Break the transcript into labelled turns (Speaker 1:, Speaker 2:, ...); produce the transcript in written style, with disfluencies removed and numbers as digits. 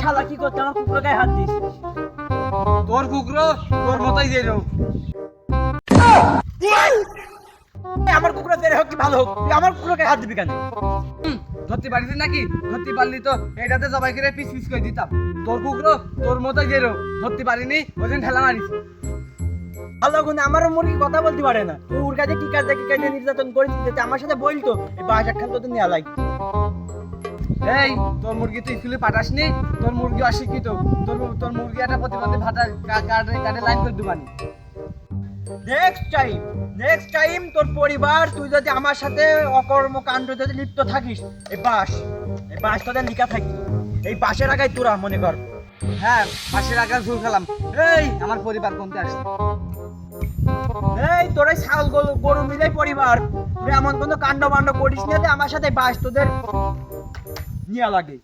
Speaker 1: শালা কি করতে আমার কুকুরের গায়ে হাত দিয়েছিস?
Speaker 2: তোর কুকুরও তোর মতোই যে
Speaker 1: আমার কুকুরের বেড়ে হোক কি ভালো হোক, তুই আমার কুকুরের গায়ে হাত দিবি কেন?
Speaker 2: ধরতে পারিস নাকি? ধরতে পারলি তো এটাতে সবাই করে পিস পিস করে দিতাম। তোর কুকুরও তোর মতোই যে ধরতে পারিনি, ওই দিন ঠেলা মারিস।
Speaker 1: ভালো গুণ আমারও মুরগি কথা বলতে পারে না, তুই ওর কাছে টিকা দেখে কাজে নির্যাতন করেছিস, যাতে আমার সাথে বলতো এই বাস একখান তো নেওয়া লাগে।
Speaker 2: এই তোর মুরগি তুই স্কুলে পাঠাসনি, তোর মুরগি অশিক্ষিত, তোর তোর মুরগি একটা প্রতিবন্ধী ভাতা কার্ডে লাইন করে দিবানি।
Speaker 1: নেক্সট টাইম তোর পরিবার তুই যদি আমার সাথে অকর্মকাণ্ড যদি লিপ্ত থাকিস, এই বাস তোদের লিখা থাকি, এই বাসের আগায় তোরা মনে কর।
Speaker 2: হ্যাঁ, পাশের আগার ঝুল খেলাম। এই আমার পরিবার কোনতে আসছে?
Speaker 1: এই তোর এই ছাগল গরু মিলে পরিবার, তুই এমন কোনো কাণ্ড বাণ্ড করিস না যে আমার সাথে বাস তোদের নিয়ে লাগে।